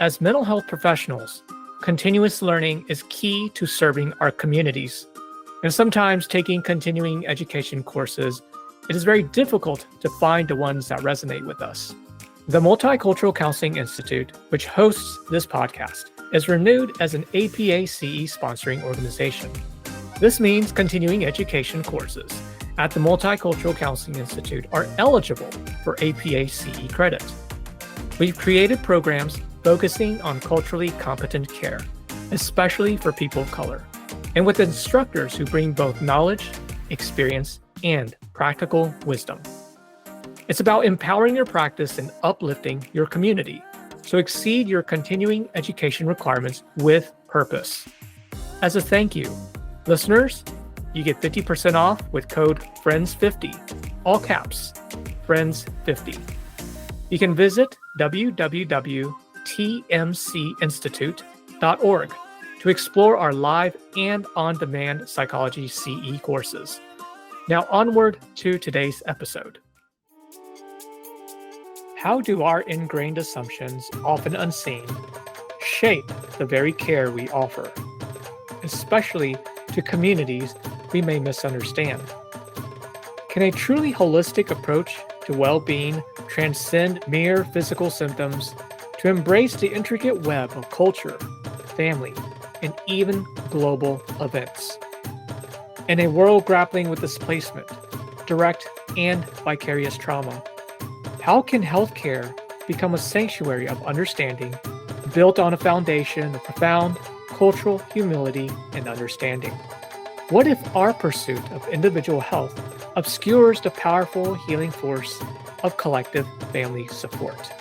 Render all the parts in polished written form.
As mental health professionals, continuous learning is key to serving our communities. And sometimes taking continuing education courses, it is very difficult to find the ones that resonate with us. The Multicultural Counseling Institute, which hosts this podcast, is renewed as an APA CE sponsoring organization. This means continuing education courses at the Multicultural Counseling Institute are eligible for APA CE credit. We've created programs focusing on culturally competent care, especially for people of color, and with instructors who bring both knowledge, experience, and practical wisdom. It's about empowering your practice and uplifting your community, so exceed your continuing education requirements with purpose. As a thank you, listeners, you get 50% off with code FRIENDS50, all caps, FRIENDS50. You can visit www.tmcinstitute.org to explore our live and on-demand psychology CE courses. Now onward to today's episode. How do our ingrained assumptions, often unseen, shape the very care we offer, especially to communities we may misunderstand? Can a truly holistic approach to well-being transcend mere physical symptoms to embrace the intricate web of culture, family, and even global events? In a world grappling with displacement, direct and vicarious trauma, how can healthcare become a sanctuary of understanding built on a foundation of profound cultural humility and understanding? What if our pursuit of individual health obscures the powerful healing force of collective family support?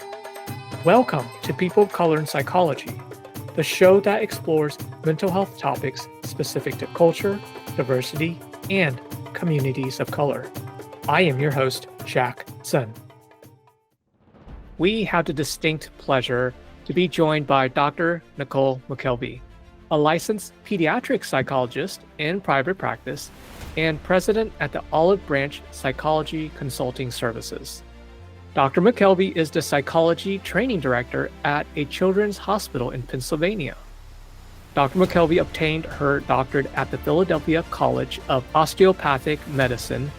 Welcome to People of Color in Psychology, the show that explores mental health topics specific to culture, diversity, and communities of color. I am your host, Jack Sun. We have the distinct pleasure to be joined by Dr. Nicole McKelvey, a licensed pediatric psychologist in private practice and president at the Olive Branch Psychology Consulting Services. Dr. McKelvey is the psychology training director at a children's hospital in Pennsylvania. Dr. McKelvey obtained her doctorate at the Philadelphia College of Osteopathic Medicine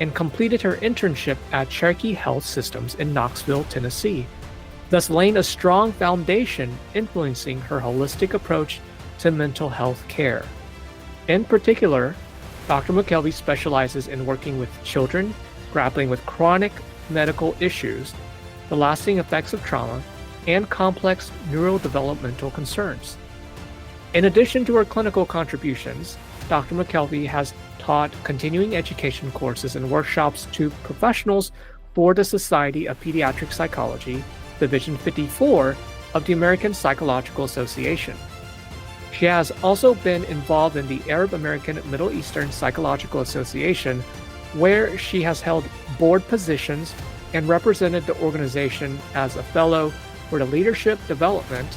and completed her internship at Cherokee Health Systems in Knoxville, Tennessee, thus laying a strong foundation influencing her holistic approach to mental health care. In particular, Dr. McKelvey specializes in working with children grappling with chronic medical issues, the lasting effects of trauma, and complex neurodevelopmental concerns. In addition to her clinical contributions, Dr. McKelvey has taught continuing education courses and workshops to professionals for the Society of Pediatric Psychology, Division 54 of the American Psychological Association. She has also been involved in the Arab American Middle Eastern Psychological Association, where she has held board positions and represented the organization as a fellow for the Leadership Development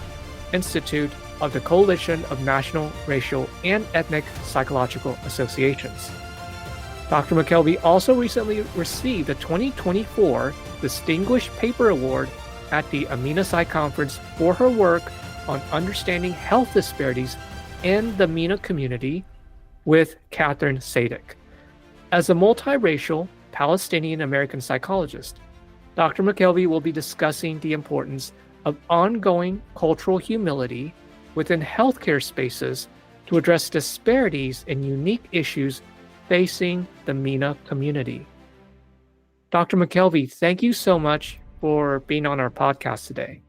Institute of the Coalition of National, Racial, and Ethnic Psychological Associations. Dr. McKelvey also recently received the 2024 Distinguished Paper Award at the MENA Psych Conference for her work on understanding health disparities in the MENA community with Catherine Sadik. As a multiracial Palestinian-American psychologist, Dr. McKelvey will be discussing the importance of ongoing cultural humility within healthcare spaces to address disparities and unique issues facing the MENA community. Dr. McKelvey, thank you so much for being on our podcast today.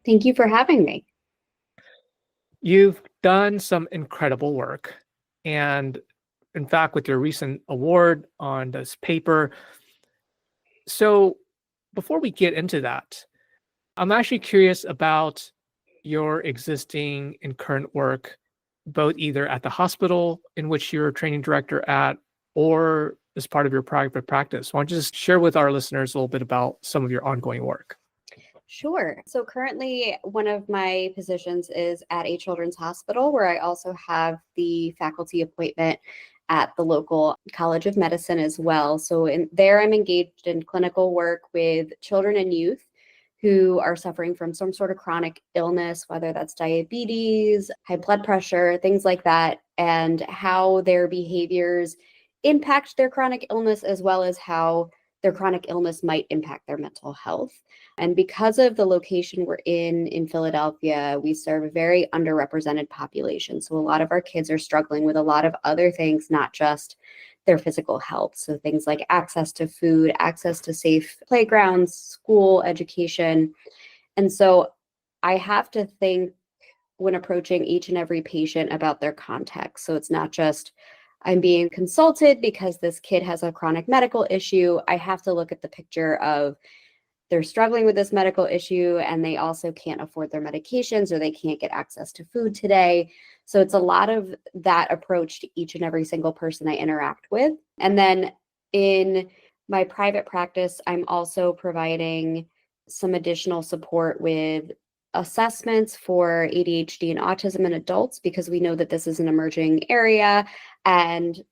Thank you for having me. You've done some incredible work, and in fact, with your recent award on this paper. So before we get into that, I'm actually curious about your existing and current work, both either at the hospital in which you're a training director at or as part of your private practice. Why don't you just share with our listeners a little bit about some of your ongoing work? Sure. So currently, one of my positions is at a children's hospital, where I also have the faculty appointment at the local College of Medicine as well. So there I'm engaged in clinical work with children and youth who are suffering from some sort of chronic illness, whether that's diabetes, high blood pressure, things like that, and how their behaviors impact their chronic illness, as well as how their chronic illness might impact their mental health. And because of the location we're in Philadelphia, we serve a very underrepresented population. So a lot of our kids are struggling with a lot of other things, not just their physical health. So things like access to food, access to safe playgrounds, school, education. And so I have to think when approaching each and every patient about their context. So it's not just I'm being consulted because this kid has a chronic medical issue. I have to look at the picture of they're struggling with this medical issue and they also can't afford their medications or they can't get access to food today. So it's a lot of that approach to each and every single person I interact with. And then in my private practice, I'm also providing some additional support with assessments for ADHD and autism in adults, because we know that this is an emerging area. And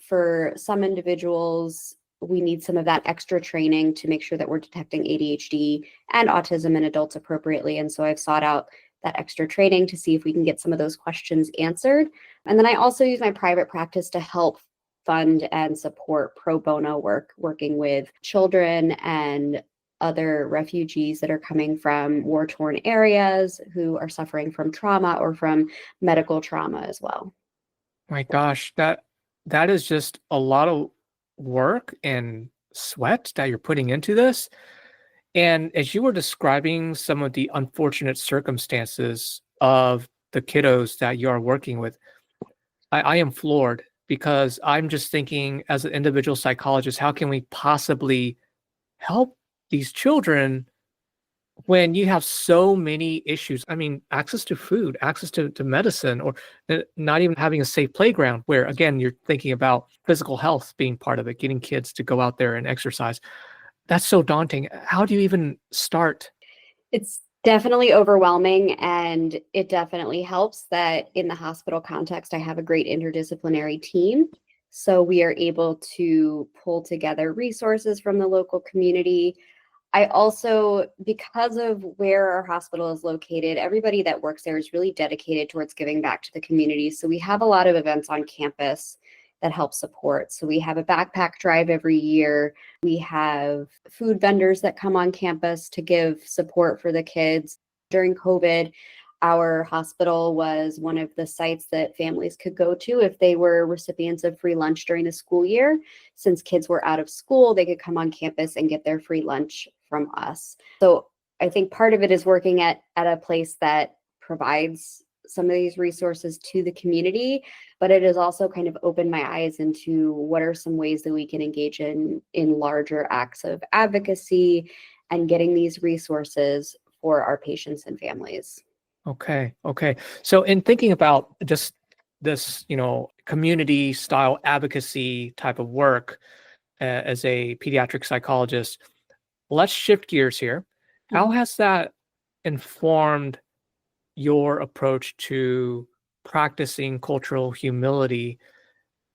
for some individuals, we need some of that extra training to make sure that we're detecting ADHD and autism in adults appropriately. And so I've sought out that extra training to see if we can get some of those questions answered. And then I also use my private practice to help fund and support pro bono work, working with children and other refugees that are coming from war-torn areas who are suffering from trauma or from medical trauma as well. My gosh, that is just a lot of work and sweat that you're putting into this. And as you were describing some of the unfortunate circumstances of the kiddos that you are working with, I am floored, because I'm just thinking, as an individual psychologist, how can we possibly help these children when you have so many issues? I mean, access to food, access to medicine, or not even having a safe playground, where again, you're thinking about physical health being part of it, getting kids to go out there and exercise. That's so daunting. How do you even start? It's definitely overwhelming, and it definitely helps that in the hospital context, I have a great interdisciplinary team. So we are able to pull together resources from the local community. I also, because of where our hospital is located, everybody that works there is really dedicated towards giving back to the community. So we have a lot of events on campus that help support. So we have a backpack drive every year. We have food vendors that come on campus to give support for the kids. During COVID, our hospital was one of the sites that families could go to if they were recipients of free lunch during the school year. Since kids were out of school, they could come on campus and get their free lunch from us. So I think part of it is working at a place that provides some of these resources to the community, but it has also kind of opened my eyes into what are some ways that we can engage in larger acts of advocacy and getting these resources for our patients and families. Okay. So in thinking about just this, community style advocacy type of work, as a pediatric psychologist, let's shift gears here. How has that informed your approach to practicing cultural humility,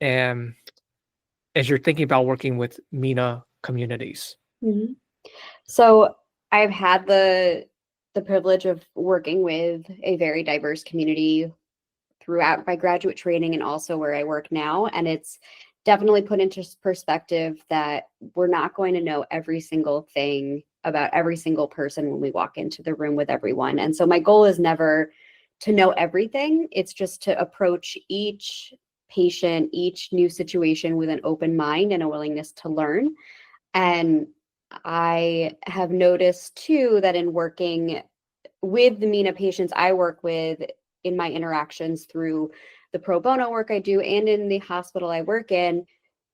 and as you're thinking about working with MENA communities? Mhm. So I've had the privilege of working with a very diverse community throughout my graduate training and also where I work now. And it's definitely put into perspective that we're not going to know every single thing about every single person when we walk into the room with everyone. And so my goal is never to know everything. It's just to approach each patient, each new situation with an open mind and a willingness to learn. And I have noticed too that in working with the MENA patients I work with in my interactions through the pro bono work I do and in the hospital I work in,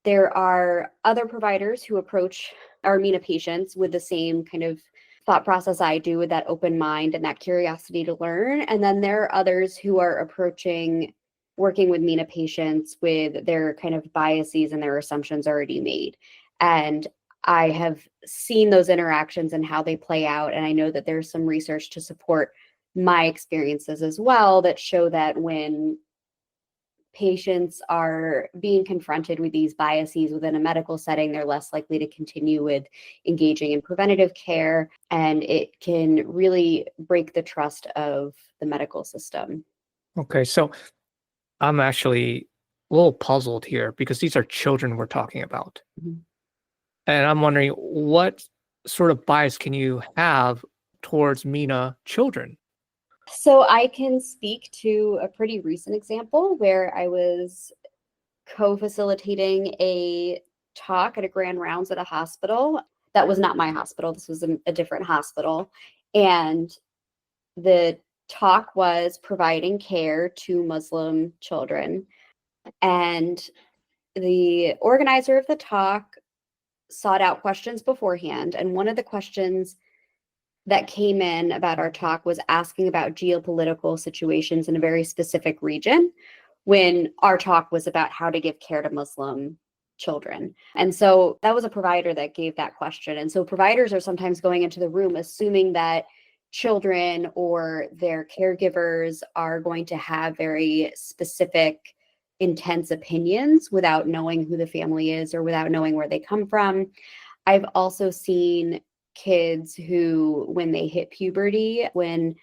there are other providers who approach our MENA patients with the same kind of thought process I do, with that open mind and that curiosity to learn. And then there are others who are approaching working with MENA patients with their kind of biases and their assumptions already made. And I have seen those interactions and how they play out. And I know that there's some research to support my experiences as well that show that when patients are being confronted with these biases within a medical setting, they're less likely to continue with engaging in preventative care, and it can really break the trust of the medical system. Okay, so I'm actually a little puzzled here because these are children we're talking about. Mhm. And I'm wondering what sort of bias can you have towards MENA children? So I can speak to a pretty recent example where I was co-facilitating a talk at a grand rounds at a hospital. That was not my hospital. This was a different hospital. And the talk was providing care to Muslim children. And the organizer of the talk sought out questions beforehand. And one of the questions that came in about our talk was asking about geopolitical situations in a very specific region, when our talk was about how to give care to Muslim children. And so that was a provider that gave that question. And so providers are sometimes going into the room assuming that children or their caregivers are going to have very specific, intense opinions without knowing who the family is or without knowing where they come from. I've also seen kids who, when they hit puberty, when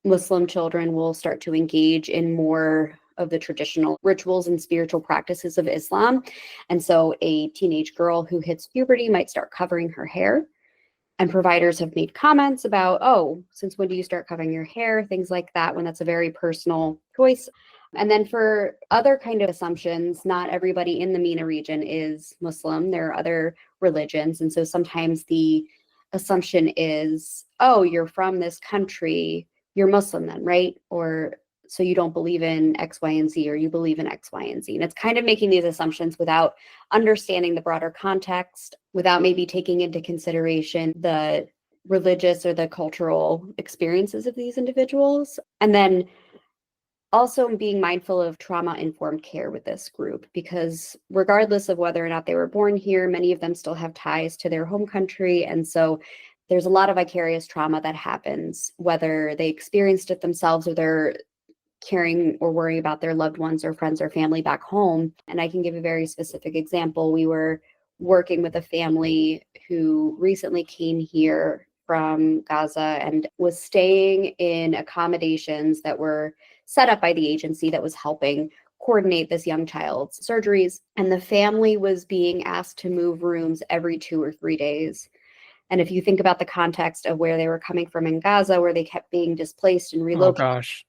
Muslim children will start to engage in more of the traditional rituals and spiritual practices of Islam. And so a teenage girl who hits puberty might start covering her hair. And providers have made comments about, oh, since when do you start covering your hair? Things like that, when that's a very personal choice. And then for other kind of assumptions, not everybody in the MENA region is Muslim. There are other religions. And so sometimes the assumption is, oh, you're from this country, you're Muslim then, right? Or so you don't believe in X, Y, and Z, or you believe in X, Y, and Z. And it's kind of making these assumptions without understanding the broader context, without maybe taking into consideration the religious or the cultural experiences of these individuals. And then also being mindful of trauma-informed care with this group, because regardless of whether or not they were born here, many of them still have ties to their home country. And so there's a lot of vicarious trauma that happens, whether they experienced it themselves or they're caring or worrying about their loved ones or friends or family back home. And I can give a very specific example. We were working with a family who recently came here from Gaza and was staying in accommodations that were set up by the agency that was helping coordinate this young child's surgeries. And the family was being asked to move rooms every 2 or 3 days. And if you think about the context of where they were coming from in Gaza, where they kept being displaced and Oh relocated, gosh.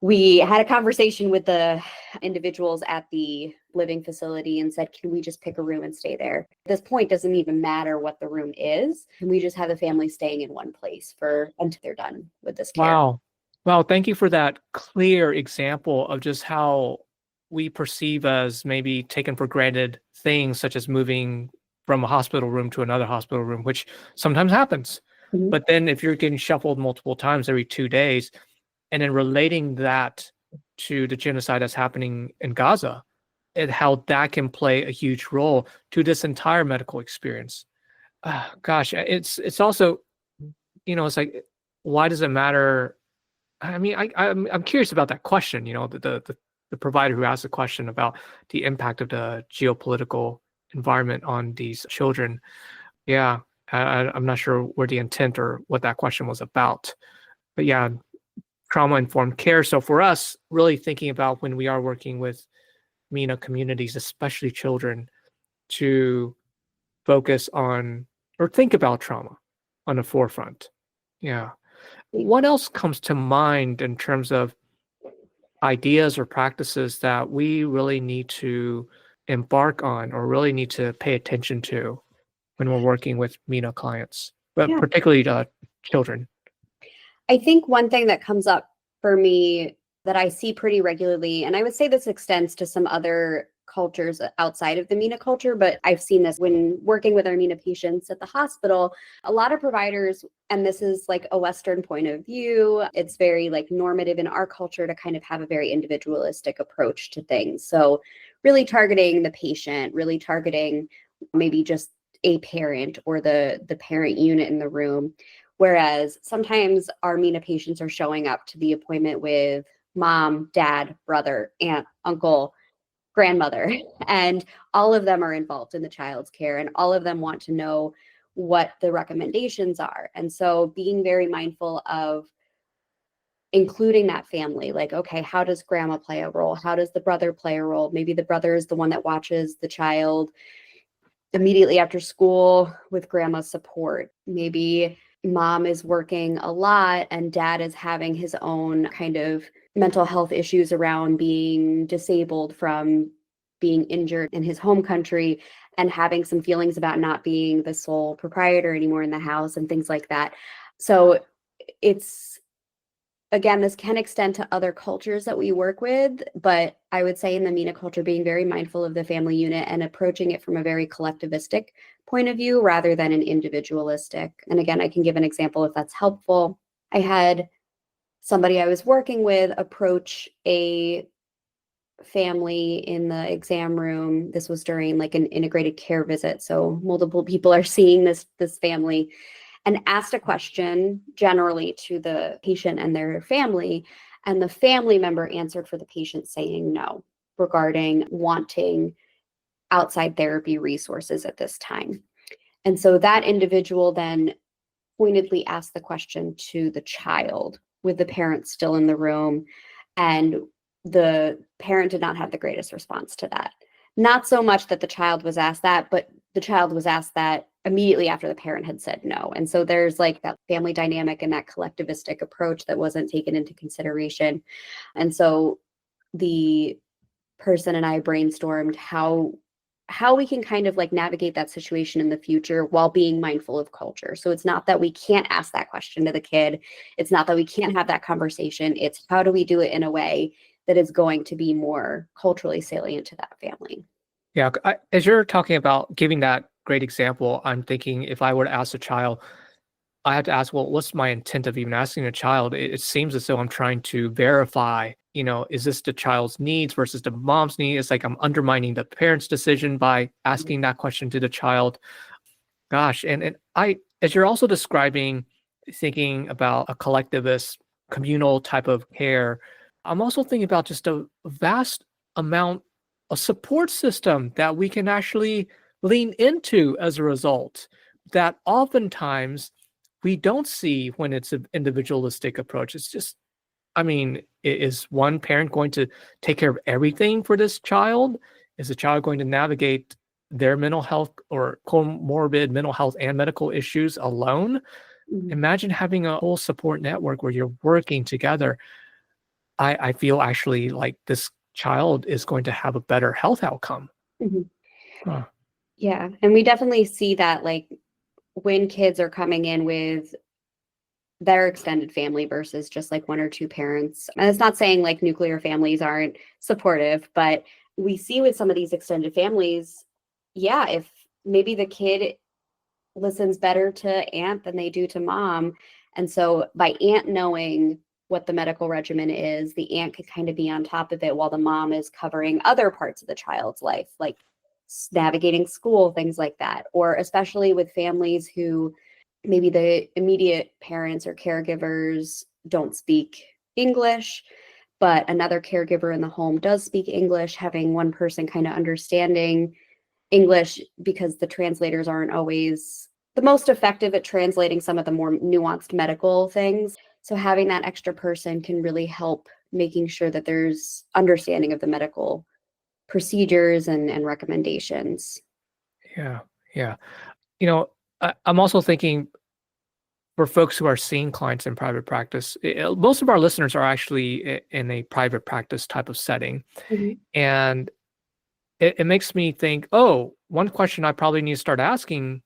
we had a conversation with the individuals at the living facility and said, can we just pick a room and stay there? At this point, doesn't even matter what the room is. Can we just have the family staying in one place until they're done with this care? Wow. Wow, thank you for that clear example of just how we perceive as maybe taken for granted things such as moving from a hospital room to another hospital room, which sometimes happens. Mhm. But then if you're getting shuffled multiple times every 2 days, and then relating that to the genocide that's happening in Gaza and how that can play a huge role to this entire medical experience. Gosh, it's also, it's like, why does it matter? I mean, I'm curious about that question. The provider who asked the question about the impact of the geopolitical environment on these children. Yeah, I'm not sure where the intent or what that question was about, but yeah, trauma-informed care. So for us, really thinking about when we are working with MENA communities, especially children, to focus on or think about trauma on the forefront. Yeah. What else comes to mind in terms of ideas or practices that we really need to embark on or really need to pay attention to when we're working with MENA clients, but Yeah. particularly children? I think one thing that comes up for me that I see pretty regularly, and I would say this extends to some other cultures outside of the MENA culture, but I've seen this when working with our MENA patients at the hospital. A lot of providers, and this is like a Western point of view, it's very like normative in our culture to kind of have a very individualistic approach to things. So really targeting the patient, really targeting maybe just a parent or the parent unit in the room. Whereas sometimes our MENA patients are showing up to the appointment with mom, dad, brother, aunt, uncle, grandmother, and all of them are involved in the child's care, and all of them want to know what the recommendations are. And so being very mindful of including that family, like, okay, how does grandma play a role? How does the brother play a role? Maybe the brother is the one that watches the child immediately after school with grandma's support. Maybe mom is working a lot and dad is having his own kind of mental health issues around being disabled from being injured in his home country and having some feelings about not being the sole proprietor anymore in the house and things like that. So it's, again, this can extend to other cultures that we work with, but I would say in the MENA culture, being very mindful of the family unit and approaching it from a very collectivistic point of view rather than an individualistic. And again, I can give an example if that's helpful. I had somebody I was working with approach a family in the exam room. This was during like an integrated care visit. So multiple people are seeing this family, and asked a question generally to the patient and their family. And the family member answered for the patient saying no regarding wanting outside therapy resources at this time. And so that individual then pointedly asked the question to the child with the parent still in the room. And the parent did not have the greatest response to that. Not so much that the child was asked that, but the child was asked that immediately after the parent had said no. And so there's like that family dynamic and that collectivistic approach that wasn't taken into consideration. And so the person and I brainstormed how we can kind of like navigate that situation in the future while being mindful of culture. So it's not that we can't ask that question to the kid. It's not that we can't have that conversation. It's how do we do it in a way that is going to be more culturally salient to that family. Yeah, as you're talking about giving that great example, I'm thinking if I were to ask a child, I have to ask, well, what's my intent of even asking a child? It seems as though I'm trying to verify, is this the child's needs versus the mom's needs? It's like I'm undermining the parent's decision by asking that question to the child. Gosh, and as you're also describing, thinking about a collectivist, communal type of care, I'm also thinking about just a vast amount of support system that we can actually lean into as a result, that oftentimes we don't see when it's an individualistic approach. It's just, is one parent going to take care of everything for this child? Is the child going to navigate their mental health or comorbid mental health and medical issues alone? Mhm. Imagine having a whole support network where you're working together. I feel actually like this child is going to have a better health outcome. Mhm. Huh. Yeah. And we definitely see that like when kids are coming in with their extended family versus just like one or two parents. And it's not saying like nuclear families aren't supportive, but we see with some of these extended families, yeah, if maybe the kid listens better to aunt than they do to mom. And so by aunt knowing what the medical regimen is, the aunt could kind of be on top of it while the mom is covering other parts of the child's life, like navigating school, things like that. Or especially with families who maybe the immediate parents or caregivers don't speak English, but another caregiver in the home does speak English, having one person kind of understanding English because the translators aren't always the most effective at translating some of the more nuanced medical things. So having that extra person can really help making sure that there's understanding of the medical procedures and recommendations. Yeah, yeah. I'm also thinking for folks who are seeing clients in private practice, most of our listeners are actually in a private practice type of setting. Mhm. And it makes me think, oh, one question I probably need to start asking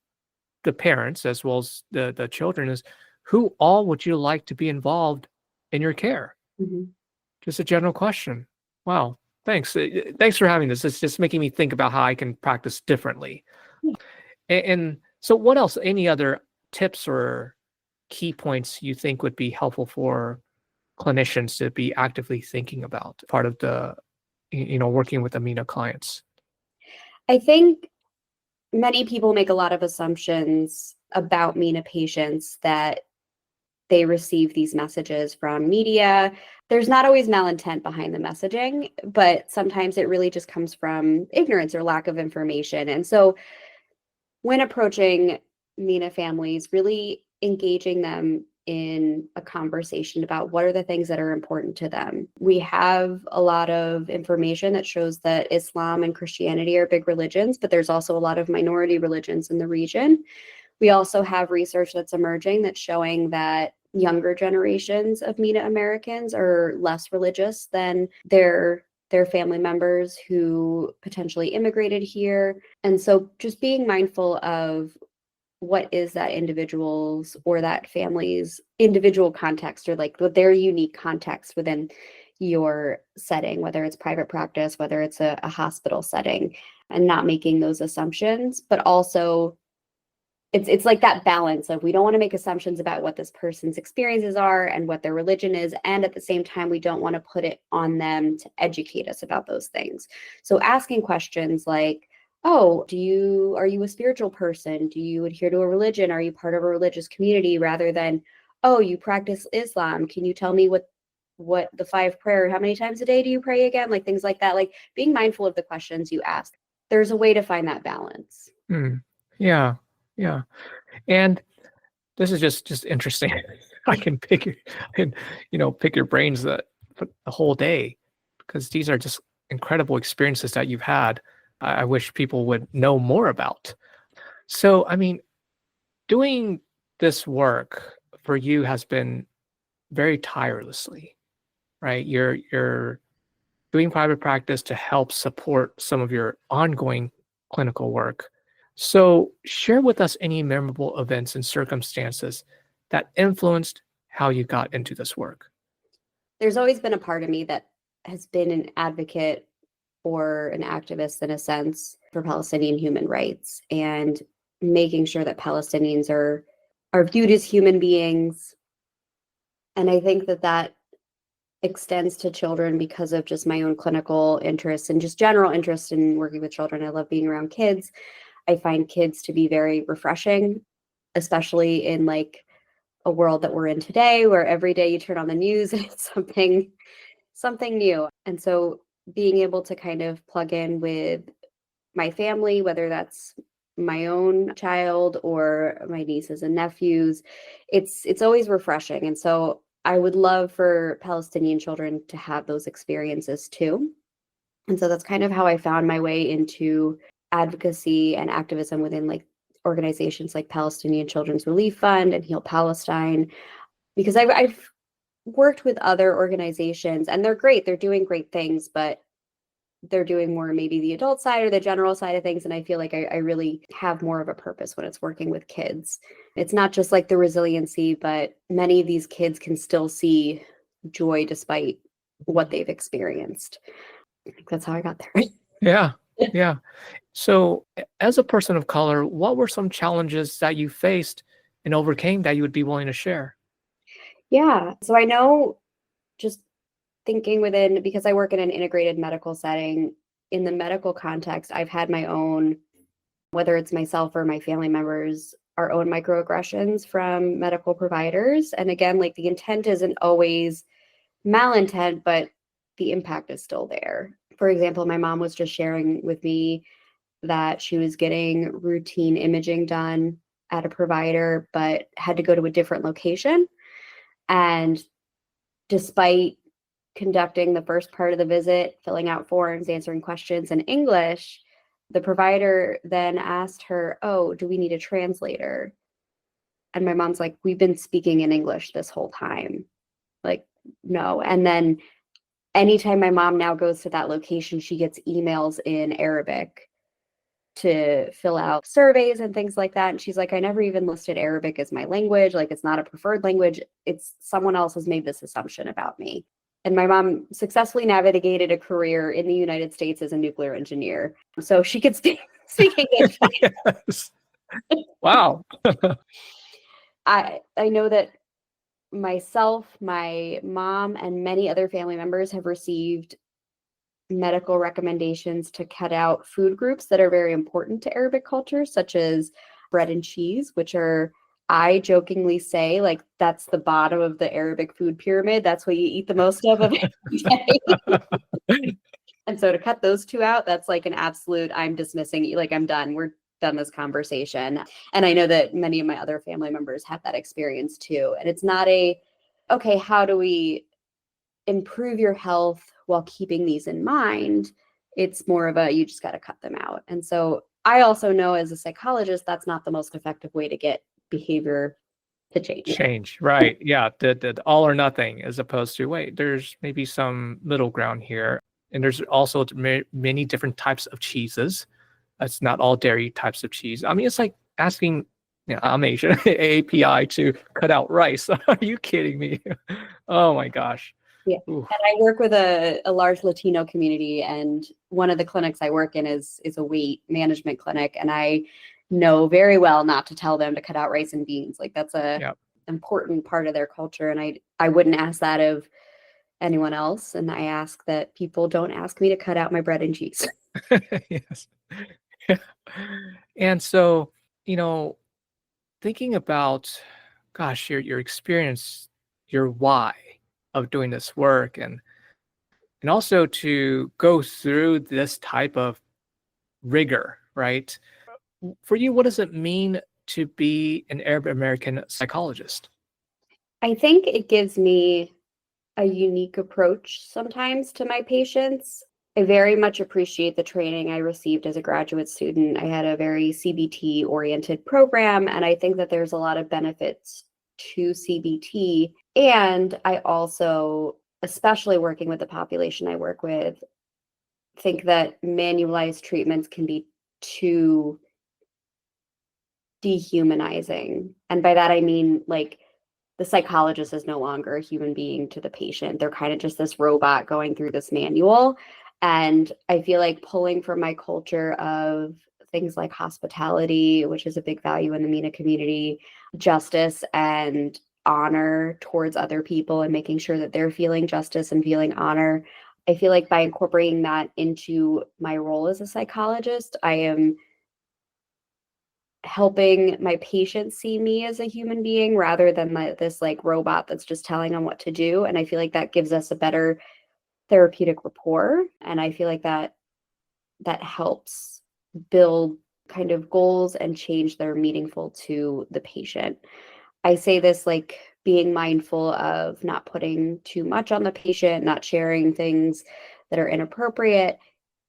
the parents as well as the children is, who all would you like to be involved in your care? Mhm. Just a general question. Wow. Thanks. Thanks for having this. It's just making me think about how I can practice differently. Yeah. And so what else? Any other tips or key points you think would be helpful for clinicians to be actively thinking about part of the, working with Amina clients? I think many people make a lot of assumptions about MENA patients that they receive these messages from media. There's not always malintent behind the messaging, but sometimes it really just comes from ignorance or lack of information. And so when approaching MENA families, really engaging them in a conversation about what are the things that are important to them. We have a lot of information that shows that Islam and Christianity are big religions, but there's also a lot of minority religions in the region. We also have research that's emerging that's showing that younger generations of MENA Americans are less religious than their family members who potentially immigrated here. And so just being mindful of what is that individual's or that family's individual context, or like their unique context within your setting, whether it's private practice, whether it's a hospital setting, and not making those assumptions, but also it's like that balance of, we don't want to make assumptions about what this person's experiences are and what their religion is, and at the same time we don't want to put it on them to educate us about those things. So asking questions like, oh, are you a spiritual person? Do you adhere to a religion? Are you part of a religious community? Rather than, oh, you practice Islam. Can you tell me what the 5 prayer, how many times a day do you pray again? Like things like that, like being mindful of the questions you ask. There's a way to find that balance. Yeah. Yeah. And this is just interesting. I can pick your brains for the whole day, because these are just incredible experiences that you've had. I wish people would know more about. So, I mean, doing this work for you has been very tirelessly, right? You're doing private practice to help support some of your ongoing clinical work. So, share with us any memorable events and circumstances that influenced how you got into this work. There's always been a part of me that has been an advocate or an activist in a sense for Palestinian human rights and making sure that Palestinians are viewed as human beings. And I think that extends to children because of just my own clinical interests and just general interest in working with children. I love being around kids. I find kids to be very refreshing, especially in like a world that we're in today, where every day you turn on the news and it's something new. And so being able to kind of plug in with my family, whether that's my own child or my nieces and nephews, it's always refreshing. And so I would love for Palestinian children to have those experiences too. And so that's kind of how I found my way into advocacy and activism within like organizations like Palestinian Children's Relief Fund and Heal Palestine, because I've worked with other organizations and they're great. They're doing great things, but they're doing more maybe the adult side or the general side of things. And I feel like I really have more of a purpose when it's working with kids. It's not just like the resiliency, but many of these kids can still see joy despite what they've experienced. I think that's how I got there. Yeah. Yeah. So, as a person of color, what were some challenges that you faced and overcame that you would be willing to share? Yeah. So I know, just thinking within, because I work in an integrated medical setting, in the medical context, I've had my own, whether it's myself or my family members, our own microaggressions from medical providers. And again, like the intent isn't always malintent, but the impact is still there. For example, my mom was just sharing with me that she was getting routine imaging done at a provider, but had to go to a different location. And despite conducting the first part of the visit, filling out forms, answering questions in English, the provider then asked her, oh, do we need a translator? And my mom's like, we've been speaking in English this whole time. Like, no. And then anytime my mom now goes to that location, she gets emails in Arabic to fill out surveys and things like that. And she's like, I never even listed Arabic as my language. Like, it's not a preferred language. It's someone else has made this assumption about me. And my mom successfully navigated a career in the United States as a nuclear engineer. So she could speak English. Yes. Wow. I know that myself, my mom, and many other family members have received medical recommendations to cut out food groups that are very important to Arabic culture, such as bread and cheese, which are I jokingly say, like, that's the bottom of the Arabic food pyramid. That's what you eat the most of every day. And so to cut those two out, that's like an absolute, I'm dismissing, like, I'm done. We're done this conversation. And I know that many of my other family members have that experience too. And it's not okay, how do we improve your health while keeping these in mind? It's more of you just got to cut them out. And so I also know as a psychologist, that's not the most effective way to get behavior to change. Right. Yeah. The all or nothing, as opposed to, wait, there's maybe some middle ground here. And there's also many different types of cheeses. It's not all dairy types of cheese. I mean, it's like asking, I'm Asian, AAPI to cut out rice. Are you kidding me? Oh my gosh. Yeah. Ooh. And I work with a large Latino community, and one of the clinics I work in is a weight management clinic. And I know very well not to tell them to cut out rice and beans. Like, that's Yep. important part of their culture. And I wouldn't ask that of anyone else. And I ask that people don't ask me to cut out my bread and cheese. Yes. And so, thinking about, gosh, your experience, your why of doing this work, and also to go through this type of rigor, right? For you, what does it mean to be an Arab American psychologist? I think it gives me a unique approach sometimes to my patients. I very much appreciate the training I received as a graduate student. I had a very CBT oriented program, and I think that there's a lot of benefits to CBT. And I also, especially working with the population I work with, think that manualized treatments can be too dehumanizing. And by that, I mean, like, the psychologist is no longer a human being to the patient. They're kind of just this robot going through this manual. And I feel like pulling from my culture of things like hospitality, which is a big value in the MENA community, justice and honor towards other people, and making sure that they're feeling justice and feeling honor. I feel like by incorporating that into my role as a psychologist, I am helping my patients see me as a human being rather than this like robot that's just telling them what to do. And I feel like that gives us a better therapeutic rapport. And I feel like that helps build kind of goals and change that are meaningful to the patient. I say this like being mindful of not putting too much on the patient, not sharing things that are inappropriate.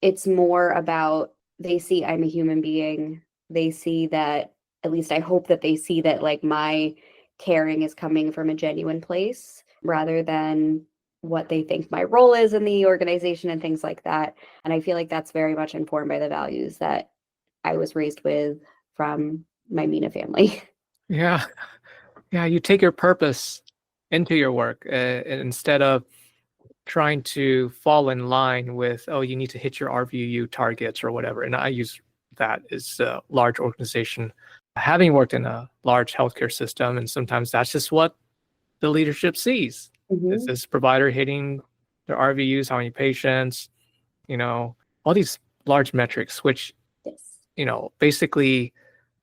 It's more about they see I'm a human being. They see that, at least I hope that they see that, like, my caring is coming from a genuine place rather than what they think my role is in the organization and things like that. And I feel like that's very much informed by the values that I was raised with from my MENA family. Yeah. Yeah. You take your purpose into your work, instead of trying to fall in line with, oh, you need to hit your RVU targets or whatever. And I use that as a large organization, having worked in a large healthcare system. And sometimes that's just what the leadership sees. Is this provider hitting their RVUs, how many patients, all these large metrics, which, Yes. basically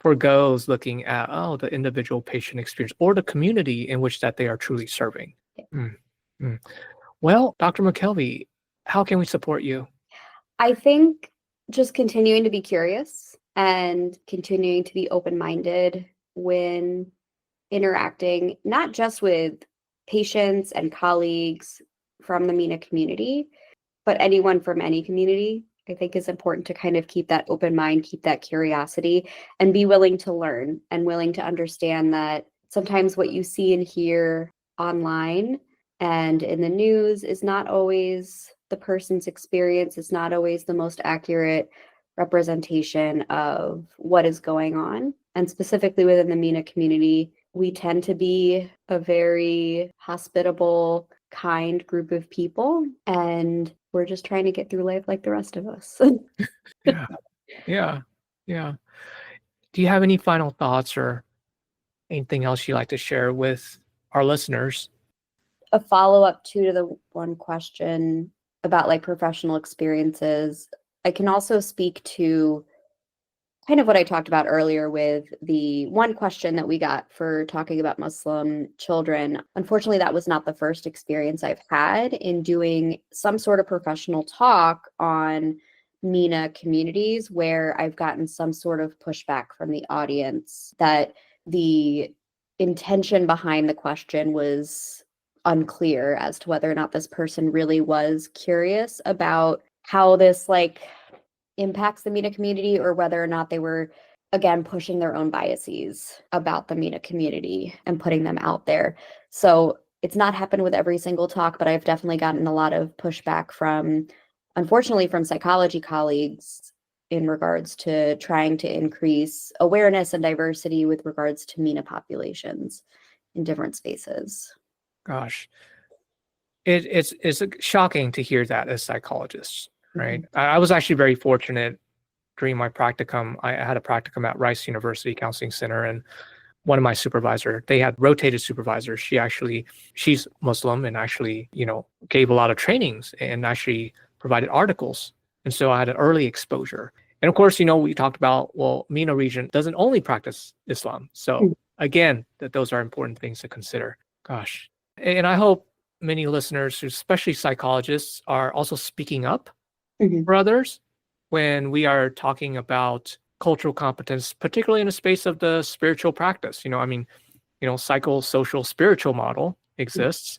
forgoes looking at, the individual patient experience or the community in which that they are truly serving. Yeah. Mm, mm. Well, Dr. McKelvey, how can we support you? I think just continuing to be curious and continuing to be open-minded when interacting, not just with patients and colleagues from the MENA community, but anyone from any community. I think is important to kind of keep that open mind, keep that curiosity, and be willing to learn and willing to understand that sometimes what you see and hear online and in the news is not always the person's experience, is not always the most accurate representation of what is going on. And specifically within the MENA community, we tend to be a very hospitable, kind group of people, and we're just trying to get through life like the rest of us. Yeah, yeah, yeah. Do you have any final thoughts or anything else you'd like to share with our listeners? A follow-up to the one question about like professional experiences, I can also speak to kind of what I talked about earlier with the one question that we got for talking about Muslim children. Unfortunately, that was not the first experience I've had in doing some sort of professional talk on MENA communities where I've gotten some sort of pushback from the audience that the intention behind the question was unclear as to whether or not this person really was curious about how this impacts the MENA community, or whether or not they were, again, pushing their own biases about the MENA community and putting them out there. So it's not happened with every single talk, but I've definitely gotten a lot of pushback unfortunately, from psychology colleagues in regards to trying to increase awareness and diversity with regards to MENA populations in different spaces. Gosh, it's shocking to hear that as psychologists, right? Mm-hmm. I was actually very fortunate during my practicum. I had a practicum at Rice University Counseling Center, and one of my they had rotated supervisors. She's Muslim and actually, gave a lot of trainings and actually provided articles. And so I had an early exposure. And of course, we talked about, well, MENA region doesn't only practice Islam. So again, those are important things to consider. Gosh. And I hope many listeners, especially psychologists, are also speaking up for others when we are talking about cultural competence, particularly in the space of the spiritual practice. Psychosocial spiritual model exists.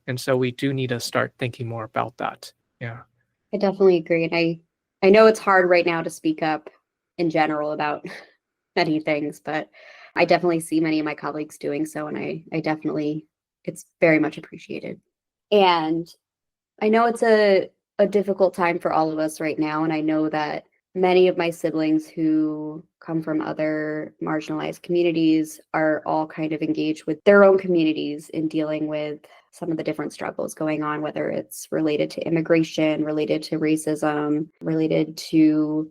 And so we do need to start thinking more about that. Yeah. I definitely agree. And I know it's hard right now to speak up in general about many things, but I definitely see many of my colleagues doing so. And I definitely, it's very much appreciated. And I know it's a difficult time for all of us right now. And I know that many of my siblings who come from other marginalized communities are all kind of engaged with their own communities in dealing with some of the different struggles going on, whether it's related to immigration, related to racism, related to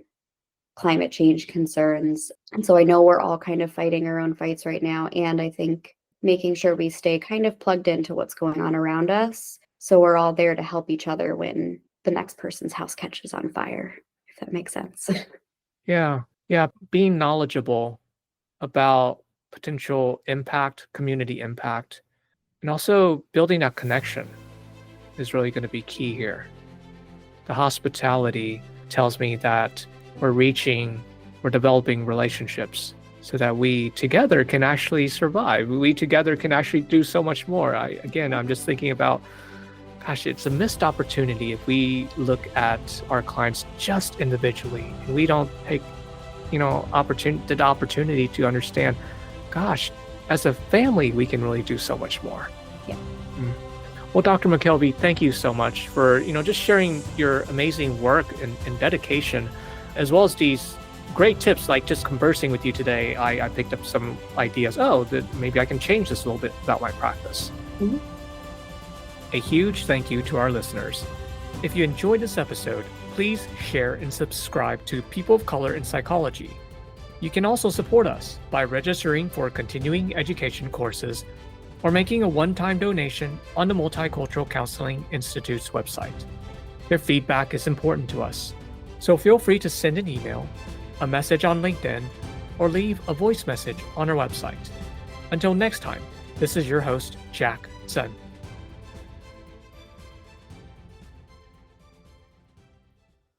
climate change concerns. And so I know we're all kind of fighting our own fights right now. And I think making sure we stay kind of plugged into what's going on around us, so we're all there to help each other when the next person's house catches on fire, if that makes sense. Yeah. Being knowledgeable about potential impact, community impact, and also building that connection is really going to be key here. The hospitality tells me that we're developing relationships so that we together can actually survive. We together can actually do so much more. I'm just thinking about, gosh, it's a missed opportunity if we look at our clients just individually and we don't take, the opportunity to understand, gosh, as a family, we can really do so much more. Yeah. Well, Dr. McKelvey, thank you so much for, just sharing your amazing work and dedication, as well as these great tips, like just conversing with you today. I picked up some ideas. That maybe I can change this a little bit about my practice. A huge thank you to our listeners. If you enjoyed this episode, please share and subscribe to People of Color in Psychology. You can also support us by registering for continuing education courses or making a one-time donation on the Multicultural Counseling Institute's website. Your feedback is important to us, so feel free to send an email, a message on LinkedIn, or leave a voice message on our website. Until next time, this is your host, Jack Sun.